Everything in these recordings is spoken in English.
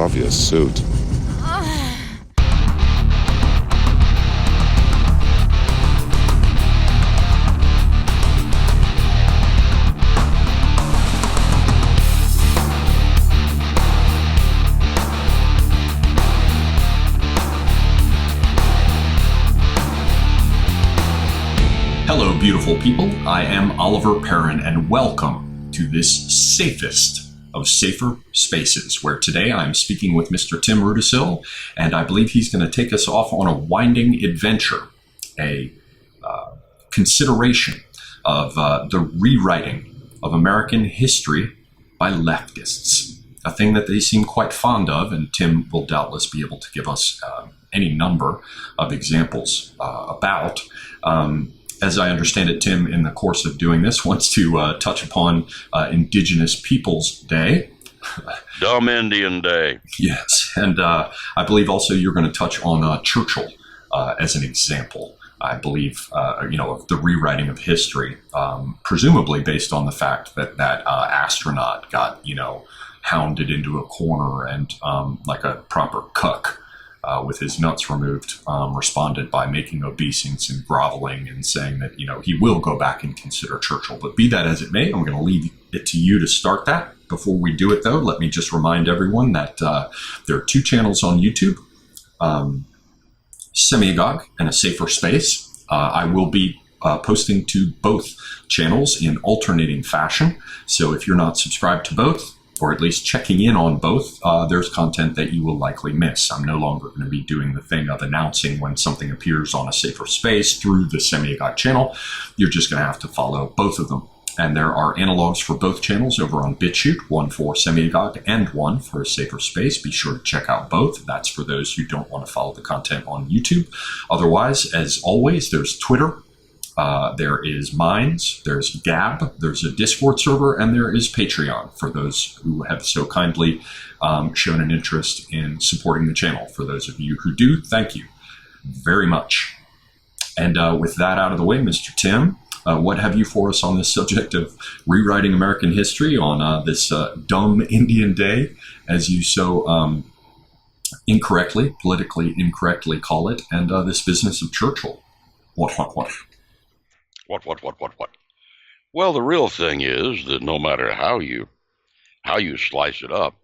off your suit. Hello, beautiful people. I am Oliver Perrin, and welcome to this safest of safer spaces, where today I'm speaking with Mr. Tim Judicial, and I believe he's going to take us off on a winding adventure, a consideration of the rewriting of American history by leftists, a thing that they seem quite fond of, and Tim will doubtless be able to give us any number of examples about. As I understand it, Tim, in the course of doing this, wants to touch upon Indigenous Peoples Day. Dumb Indian Day. Yes, and I believe also you're going to touch on Churchill as an example, I believe, of the rewriting of history, presumably based on the fact that that astronaut got, hounded into a corner and like a proper cuck. With his nuts removed, responded by making obeisance and groveling and saying that, he will go back and consider Churchill. But be that as it may, I'm going to leave it to you to start that. Before we do it, though, let me just remind everyone that there are two channels on YouTube, Semiogogue and A Safer Space. I will be posting to both channels in alternating fashion. So if you're not subscribed to both, or at least checking in on both, there's content that you will likely miss. I'm no longer going to be doing the thing of announcing when something appears on A Safer Space through the Semiogogue channel. You're just going to have to follow both of them. And there are analogs for both channels over on BitChute, one for Semiogogue and one for A Safer Space. Be sure to check out both. That's for those who don't want to follow the content on YouTube. Otherwise, as always, there's Twitter. There is Minds, there's Gab, there's a Discord server, and there is Patreon for those who have so kindly shown an interest in supporting the channel. For those of you who do, thank you very much. And with that out of the way, Mr. Tim, what have you for us on this subject of rewriting American history on this dumb Indian Day, as you so politically incorrectly call it, and this business of Churchill? What? What? Well, the real thing is that no matter how you slice it up,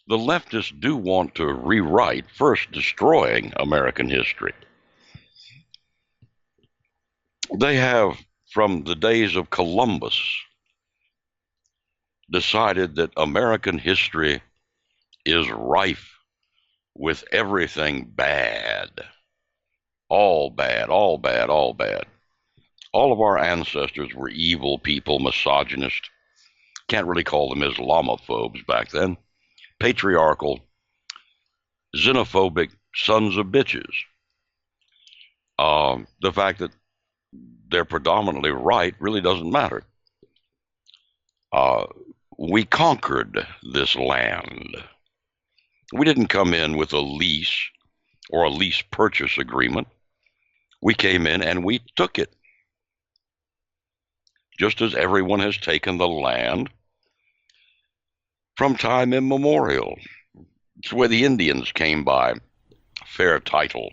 the leftists do want to rewrite, first destroying American history. They have, from the days of Columbus, decided that American history is rife with everything bad. All bad. All of our ancestors were evil people, misogynist. Can't really call them Islamophobes back then. Patriarchal, xenophobic sons of bitches. The fact that they're predominantly right really doesn't matter. We conquered this land. We didn't come in with a lease or a lease purchase agreement. We came in and we took it. Just as everyone has taken the land from time immemorial. It's where the Indians came by fair title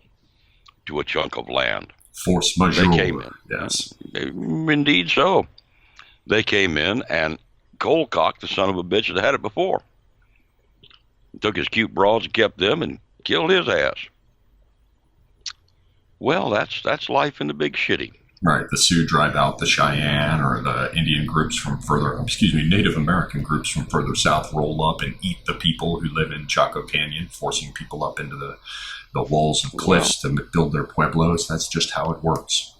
to a chunk of land. Force majeure. They came in. Yes. Indeed so. They came in and Colcock, the son of a bitch, had had it before. Took his cute broads and kept them and killed his ass. Well, that's life in the big shitty. Right, the Sioux drive out the Cheyenne, or the Indian groups from Native American groups from further south roll up and eat the people who live in Chaco Canyon, forcing people up into the walls of cliffs to build their pueblos. That's just how it works.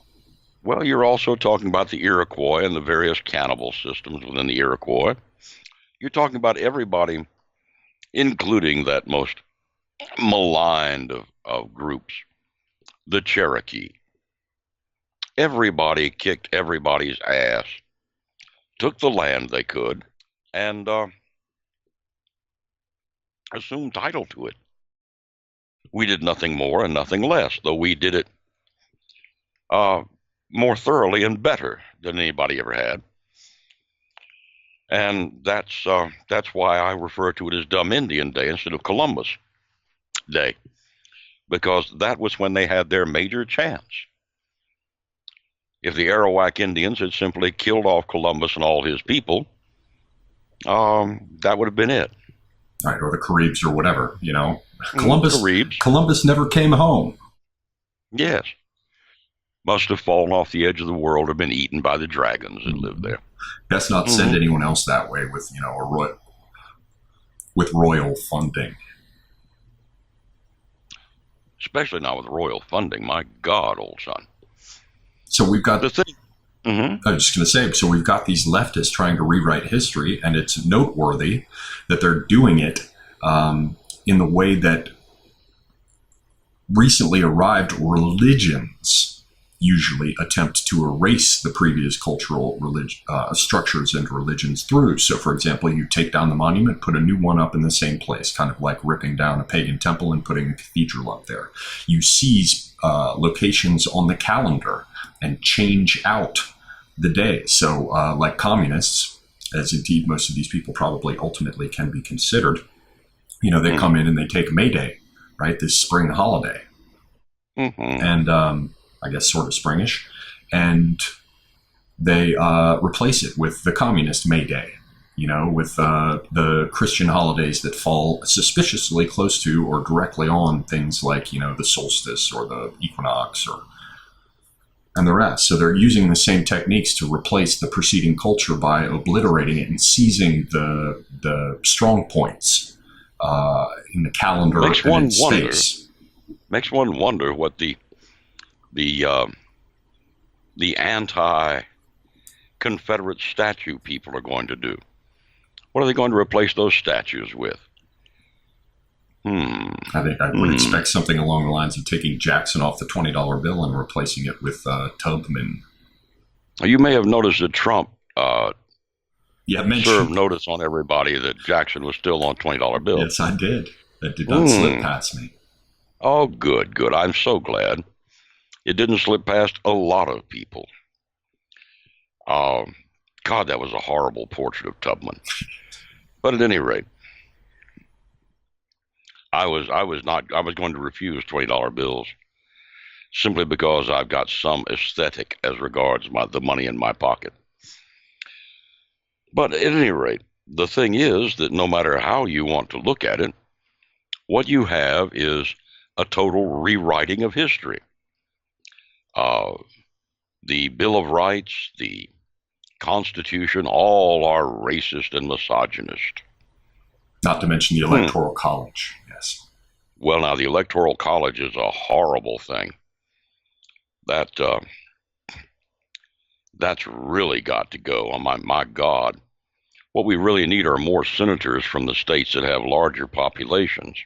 Well, you're also talking about the Iroquois and the various cannibal systems within the Iroquois. You're talking about everybody, including that most maligned of groups, the Cherokee. Everybody kicked everybody's ass, took the land they could, and assumed title to it. We did nothing more and nothing less, though we did it more thoroughly and better than anybody ever had. And that's why I refer to it as Dumb Indian Day instead of Columbus Day, because that was when they had their major chance. If the Arawak Indians had simply killed off Columbus and all his people, that would have been it. Right, or the Caribs or whatever, Caribs. Columbus never came home. Yes. Must have fallen off the edge of the world or been eaten by the dragons that lived there. Best not send anyone else that way with, with royal funding. Especially not with royal funding. My God, old son. So we've got the thing. I was just going to say, so we've got these leftists trying to rewrite history, and it's noteworthy that they're doing it in the way that recently arrived religions usually attempt to erase the previous cultural structures and religions through. So, for example, you take down the monument, put a new one up in the same place, kind of like ripping down a pagan temple and putting a cathedral up there. You seize locations on the calendar and change out the day. So, like communists, as indeed most of these people probably ultimately can be considered, they come in and they take May Day, right, this spring holiday. And I guess sort of springish, and they replace it with the communist May Day, with the Christian holidays that fall suspiciously close to or directly on things like, the solstice or the equinox and the rest. So they're using the same techniques to replace the preceding culture by obliterating it and seizing the strong points in the calendar and in space. Makes one wonder what the anti-Confederate statue people are going to do. What are they going to replace those statues with? I think I would expect something along the lines of taking Jackson off the $20 bill and replacing it with Tubman. You may have noticed that Trump served notice on everybody that Jackson was still on $20 bills. Yes, I did. That did not slip past me. Oh, good. I'm so glad. It didn't slip past a lot of people. God, that was a horrible portrait of Tubman. But at any rate, I was going to refuse $20 bills simply because I've got some aesthetic as regards the money in my pocket. But at any rate, the thing is that no matter how you want to look at it, what you have is a total rewriting of history. The Bill of Rights, the Constitution, all are racist and misogynist. Not to mention the Electoral College, yes. Well, now, the Electoral College is a horrible thing. That's really got to go. Oh, my God. What we really need are more senators from the states that have larger populations.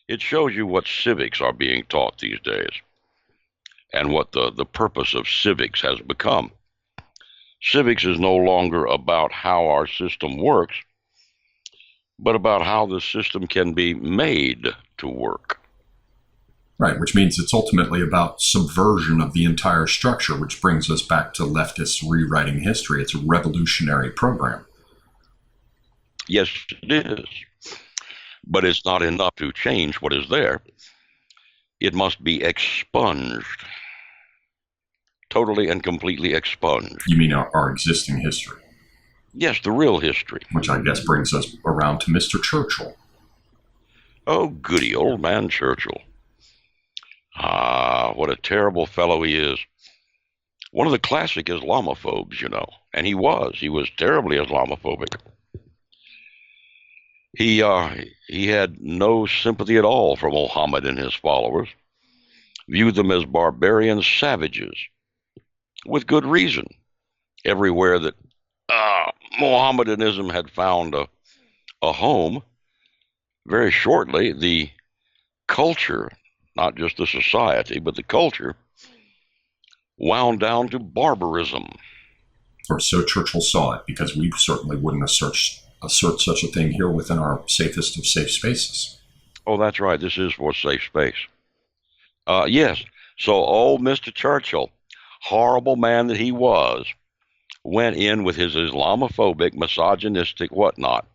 It shows you what civics are being taught these days and what the purpose of civics has become. Civics is no longer about how our system works, but about how the system can be made to work. Right, which means it's ultimately about subversion of the entire structure, which brings us back to leftists rewriting history. It's a revolutionary program. Yes, it is. But it's not enough to change what is there. It must be expunged. Totally and completely expunged. You mean our existing history? Yes, the real history. Which I guess brings us around to Mr. Churchill. Oh, goody old man Churchill. Ah, what a terrible fellow he is. One of the classic Islamophobes, and he was terribly Islamophobic. He had no sympathy at all for Muhammad and his followers, viewed them as barbarian savages, with good reason. Everywhere that Mohammedanism had found a home, very shortly the culture, not just the society, but the culture, wound down to barbarism. Or so Churchill saw it, because we certainly wouldn't assert such a thing here within our safest of safe spaces. Oh, that's right. This is for safe space. Yes. So, old Mr. Churchill, horrible man that he was, went in with his Islamophobic, misogynistic whatnot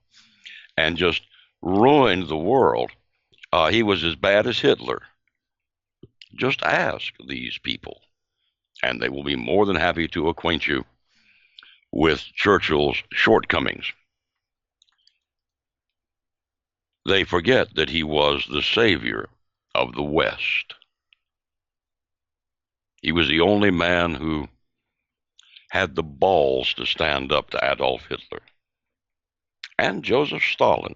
and just ruined the world. He was as bad as Hitler. Just ask these people, and they will be more than happy to acquaint you with Churchill's shortcomings. They forget that he was the savior of the West. He was the only man who had the balls to stand up to Adolf Hitler and Joseph Stalin.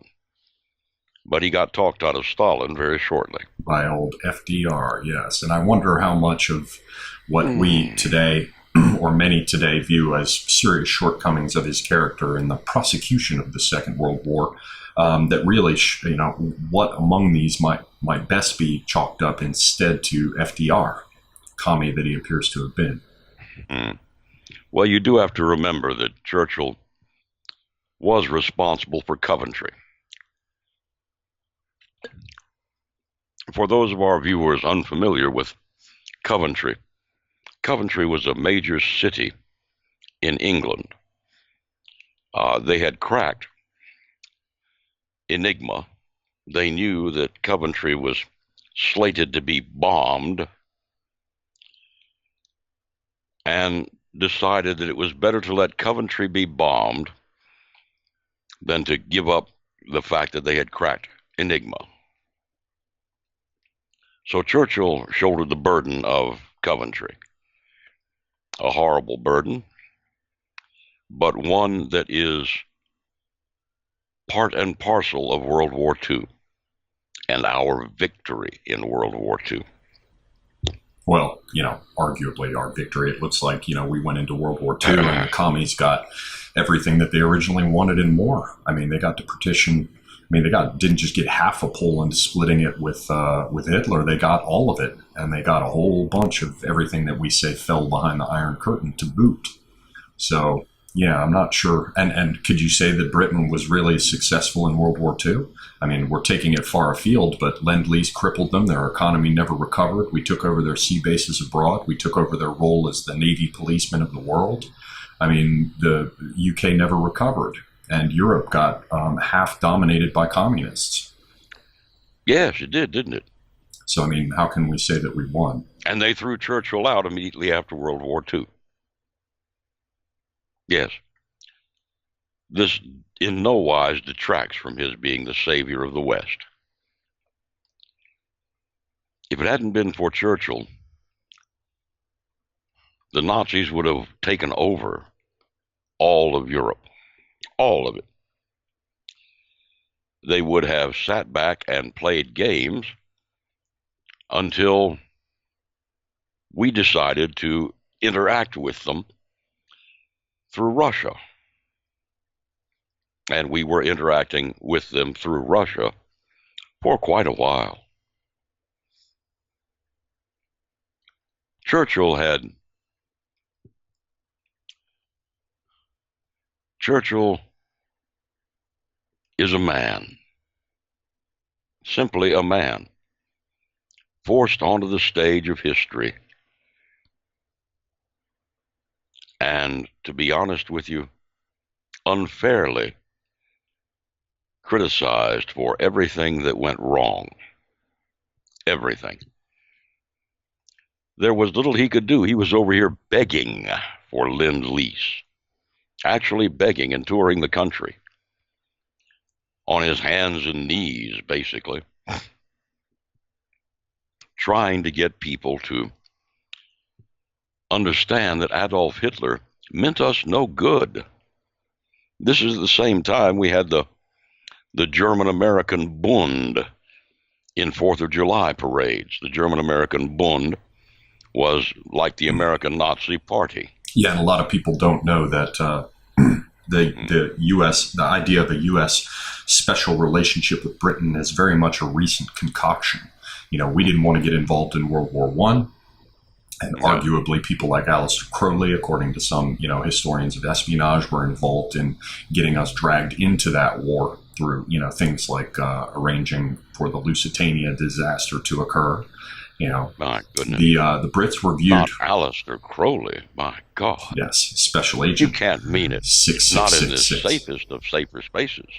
But he got talked out of Stalin very shortly. By old FDR, yes. And I wonder how much of what we today, or many today, view as serious shortcomings of his character in the prosecution of the Second World War, that really, what among these might best be chalked up instead to FDR, commie that he appears to have been. Well, you do have to remember that Churchill was responsible for Coventry. For those of our viewers unfamiliar with Coventry, Coventry was a major city in England. They had cracked Enigma. They knew that Coventry was slated to be bombed and decided that it was better to let Coventry be bombed than to give up the fact that they had cracked Enigma. So Churchill shouldered the burden of Coventry, a horrible burden, but one that is part and parcel of World War II and our victory in World War II. Well, arguably our victory. It looks like, we went into World War II and the commies got everything that they originally wanted and more. I mean, they got to partition. I mean, didn't just get half of Poland, splitting it with Hitler. They got all of it, and they got a whole bunch of everything that we say fell behind the Iron Curtain to boot. So, yeah, I'm not sure. And could you say that Britain was really successful in World War II? I mean, we're taking it far afield, but Lend-Lease crippled them. Their economy never recovered. We took over their sea bases abroad. We took over their role as the Navy policemen of the world. I mean, the UK never recovered. And Europe got half dominated by communists. Yes, it did, didn't it? So, I mean, how can we say that we won? And they threw Churchill out immediately after World War II. Yes. This in no wise detracts from his being the savior of the West. If it hadn't been for Churchill, the Nazis would have taken over all of Europe. All of it. They would have sat back and played games until we decided to interact with them through Russia. And we were interacting with them through Russia for quite a while. Churchill is a man, simply a man, forced onto the stage of history. And to be honest with you, unfairly criticized for everything that went wrong. Everything. There was little he could do. He was over here begging for Lend-Lease, actually begging and touring the country on his hands and knees, basically, trying to get people to understand that Adolf Hitler meant us no good. This is the same time we had the German-American Bund in 4th of July parades. The German-American Bund was like the American Nazi Party. Yeah, and a lot of people don't know that the U.S., the idea of a U.S. special relationship with Britain is very much a recent concoction. We didn't want to get involved in World War I. And arguably, people like Aleister Crowley, according to some, historians of espionage, were involved in getting us dragged into that war through, things like arranging for the Lusitania disaster to occur. You know, My goodness. The Brits were viewed. Not Aleister Crowley. My God. Yes, special agent. You can't mean it. 6666. Not in the safest of safer spaces.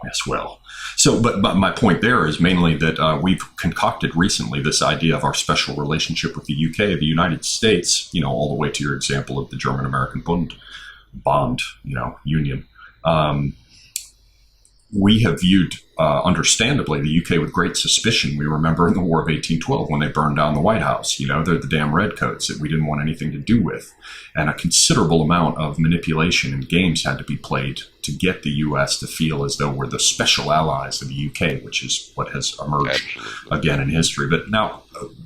Yes, well. So, but my point there is mainly that we've concocted recently this idea of our special relationship with the UK, the United States, you know, all the way to your example of the German-American Bond, you know, union. We have viewed, understandably, the UK with great suspicion. We remember in the War of 1812 when they burned down the White House. You know, they're the damn redcoats that we didn't want anything to do with. And a considerable amount of manipulation and games had to be played to get the US to feel as though we're the special allies of the UK, which is what has emerged again in history. But now,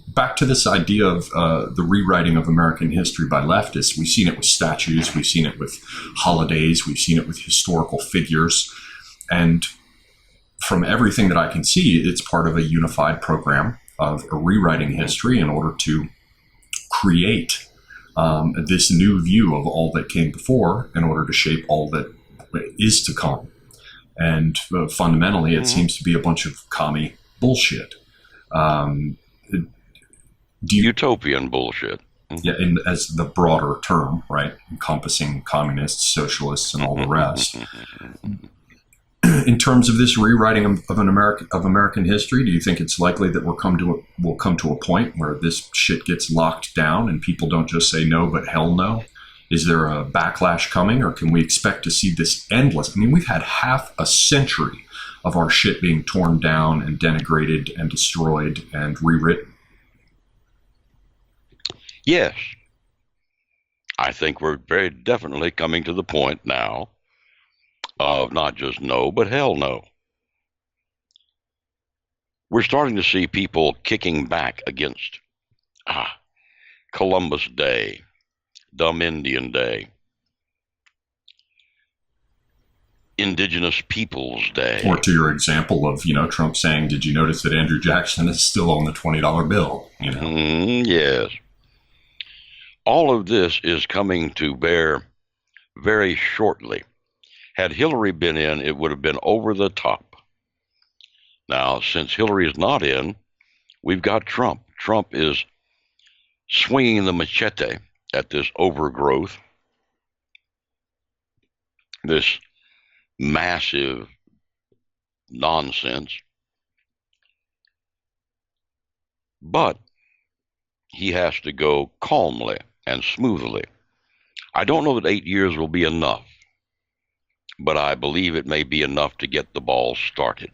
back to this idea of the rewriting of American history by leftists. We've seen it with statues. We've seen it with holidays. We've seen it with historical figures. And from everything that I can see, it's part of a unified program of rewriting history in order to create this new view of all that came before in order to shape all that is to come. And fundamentally, it seems to be a bunch of commie bullshit. Utopian bullshit. Yeah, as the broader term, right? Encompassing communists, socialists, and all the rest. In terms of this rewriting of American history, do you think it's likely that we'll come to a point where this shit gets locked down and people don't just say no, but hell no? Is there a backlash coming, or can we expect to see this endless? I mean, we've had half a century of our shit being torn down and denigrated and destroyed and rewritten. Yes. I think we're very definitely coming to the point now of not just no, but hell no. We're starting to see people kicking back against Columbus Day, Dumb Indian Day, Indigenous Peoples Day. Or to your example of, you know, Trump saying, did you notice that Andrew Jackson is still on the $20 bill? You know? Yes. All of this is coming to bear very shortly. Had Hillary been in, it would have been over the top. Now, since Hillary is not in, we've got Trump. Trump is swinging the machete at this overgrowth, this massive nonsense. But he has to go calmly and smoothly. I don't know that 8 years will be enough, but I believe it may be enough to get the ball started.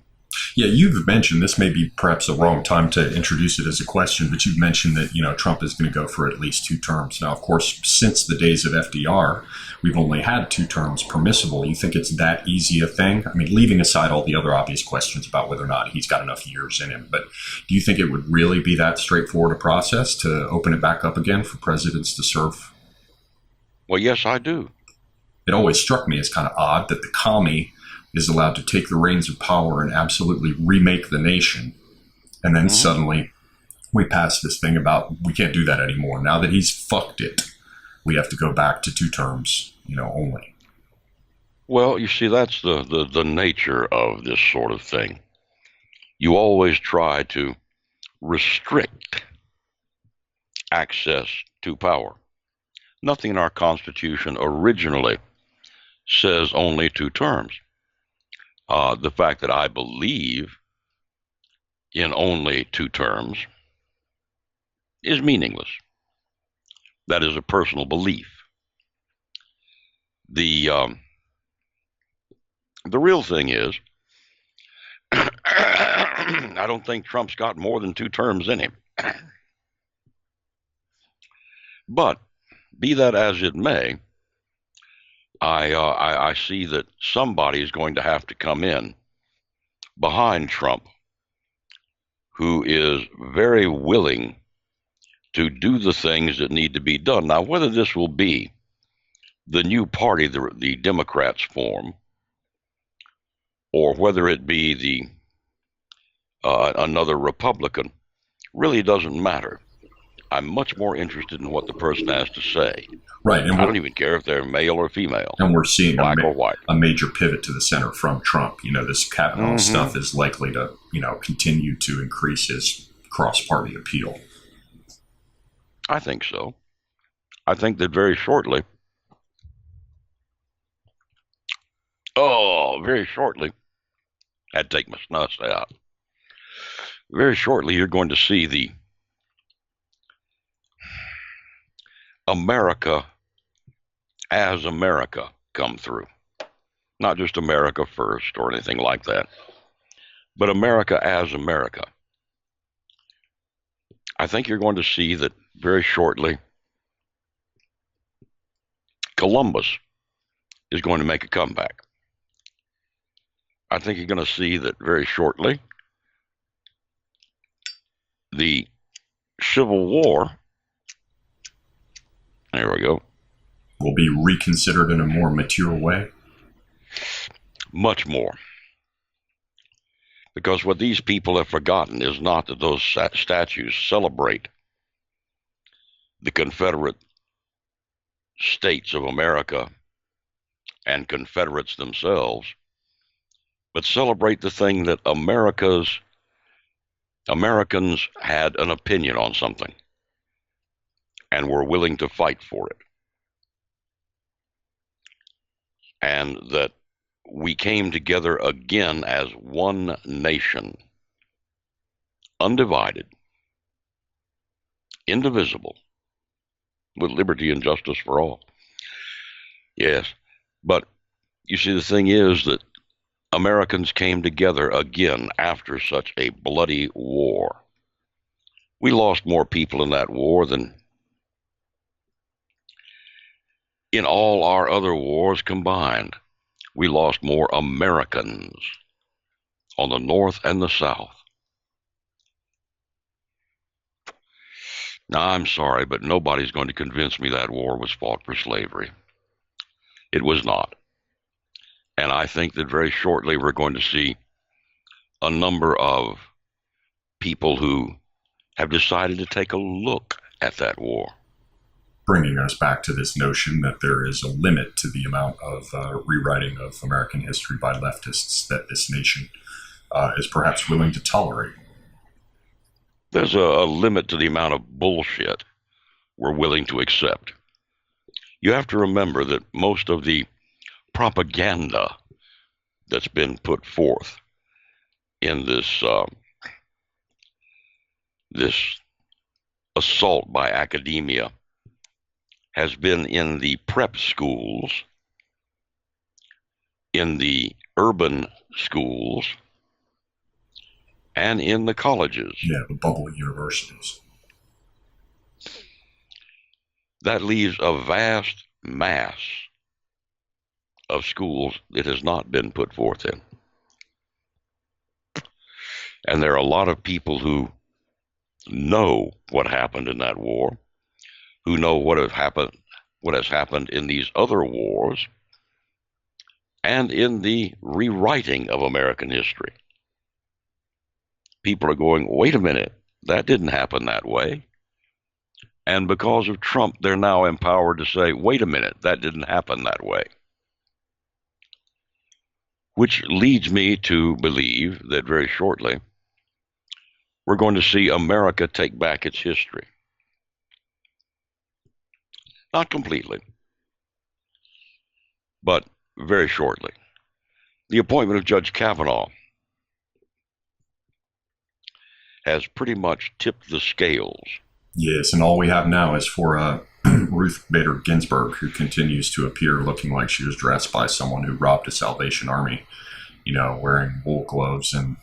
Yeah, you've mentioned, this may be perhaps the wrong time to introduce it as a question, but you've mentioned that, you know, Trump is going to go for at least 2 terms. Now, of course, since the days of FDR, we've only had 2 terms permissible. You think it's that easy a thing? I mean, leaving aside all the other obvious questions about whether or not he's got enough years in him, but do you think it would really be that straightforward a process to open it back up again for presidents to serve? Well, yes, I do. It always struck me as kind of odd that the commie is allowed to take the reins of power and absolutely remake the nation. And then suddenly we pass this thing about we can't do that anymore. Now that he's fucked it, we have to go back to 2 terms, you know, only. Well, you see, that's the nature of this sort of thing. You always try to restrict access to power. Nothing in our Constitution originally says only 2 terms. The fact that I believe in only 2 terms is meaningless. That is a personal belief. The real thing is, I don't think Trump's got more than 2 terms in him. But be that as it may, I see that somebody is going to have to come in behind Trump who is very willing to do the things that need to be done. Now, whether this will be the new party the Democrats form, or whether it be the another Republican, really doesn't matter. I'm much more interested in what the person has to say. Right. And I don't even care if they're male or female. And we're seeing black or white. A major pivot to the center from Trump. You know, this Kavanaugh stuff is likely to, you know, continue to increase his cross-party appeal. I think so. I think that very shortly, I had to take my snuffs out. Very shortly, you're going to see the America as America come through. Not just America first or anything like that, but America as America. I think you're going to see that very shortly Columbus is going to make a comeback. I think you're going to see that very shortly the Civil War, there we go, will be reconsidered in a more mature way. Much more. Because what these people have forgotten is not that those statues celebrate the Confederate States of America and Confederates themselves, but celebrate the thing that Americans had an opinion on something and were willing to fight for it. And that we came together again as one nation, undivided, indivisible, with liberty and justice for all. Yes, but you see, the thing is that Americans came together again after such a bloody war. We lost more people in that war than in all our other wars combined. We lost more Americans on the North and the South. Now, I'm sorry, but nobody's going to convince me that war was fought for slavery. It was not. And I think that very shortly we're going to see a number of people who have decided to take a look at that war. Bringing us back to this notion that there is a limit to the amount of rewriting of American history by leftists that this nation is perhaps willing to tolerate. There's a limit to the amount of bullshit we're willing to accept. You have to remember that most of the propaganda that's been put forth in this assault by academia has been in the prep schools, in the urban schools, and in the colleges. Yeah, the bubble universities. That leaves a vast mass of schools that has not been put forth in. And there are a lot of people who know what happened in that war, who know what has happened in these other wars, and in the rewriting of American history. People are going, wait a minute, that didn't happen that way. And because of Trump, they're now empowered to say, wait a minute, that didn't happen that way. Which leads me to believe that very shortly, we're going to see America take back its history. Not completely, but very shortly. The appointment of Judge Kavanaugh has pretty much tipped the scales. Yes, and all we have now is for Ruth Bader Ginsburg, who continues to appear looking like she was dressed by someone who robbed a Salvation Army, wearing wool gloves and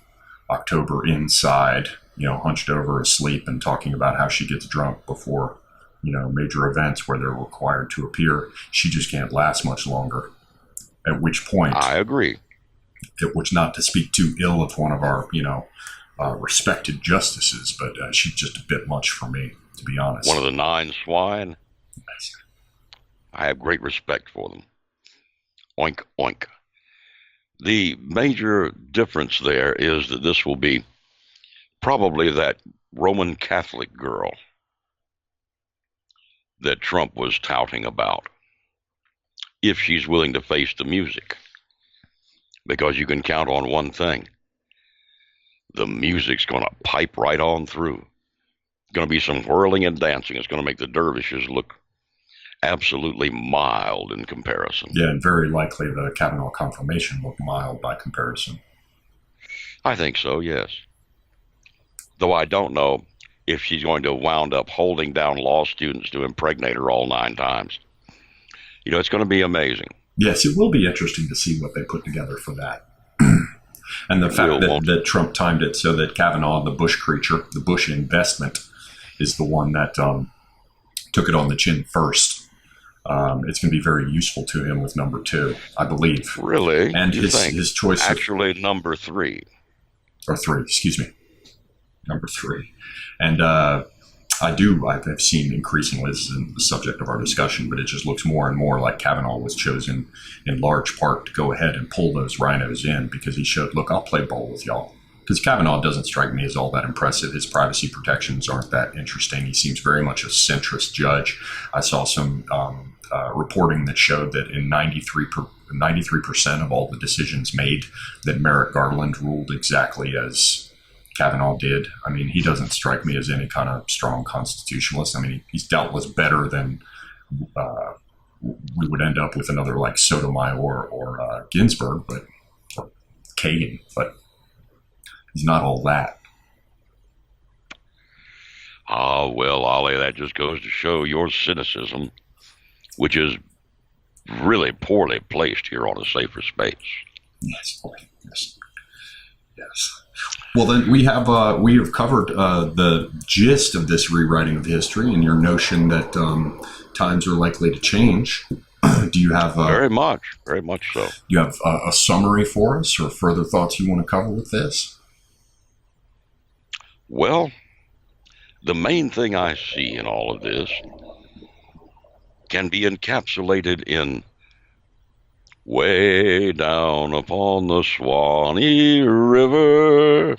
October inside, hunched over asleep and talking about how she gets drunk before major events where they're required to appear. She just can't last much longer. At which point, I agree. At which, not to speak too ill of one of our, respected justices, but she's just a bit much for me, to be honest. One of the 9 swine. Yes. I have great respect for them. Oink, oink. The major difference there is that this will be probably that Roman Catholic girl that Trump was touting about, if she's willing to face the music. Because you can count on one thing. The music's going to pipe right on through. going to be some whirling and dancing. It's going to make the dervishes look absolutely mild in comparison. Yeah, and very likely the Kavanaugh confirmation looked mild by comparison. I think so, yes. Though I don't know if she's going to wound up holding down law students to impregnate her all 9 times. You know, it's going to be amazing. Yes, it will be interesting to see what they put together for that. And the fact that Trump timed it so that Kavanaugh, the Bush creature, the Bush investment, is the one that took it on the chin first. It's going to be very useful to him with number 2, I believe. Really? And his choice actually number 3. Or 3, excuse me. Number 3. And I've seen increasingly, this isn't the subject of our discussion, but it just looks more and more like Kavanaugh was chosen in large part to go ahead and pull those rhinos in because he showed, look, I'll play ball with y'all. Because Kavanaugh doesn't strike me as all that impressive. His privacy protections aren't that interesting. He seems very much a centrist judge. I saw some reporting that showed that in 93% of all the decisions made, that Merrick Garland ruled exactly as Kavanaugh did. I mean, he doesn't strike me as any kind of strong constitutionalist. I mean, he's doubtless better than we would end up with another like Sotomayor or Ginsburg, or Kagan, but he's not all that. Well, Ollie, that just goes to show your cynicism, which is really poorly placed here on A Safer Space. Yes, boy. Yes. Well, then we have covered the gist of this rewriting of history and your notion that times are likely to change. Do you have very much so? Do you have a summary for us, or further thoughts you want to cover with this? Well, the main thing I see in all of this can be encapsulated in way down upon the Swanee River.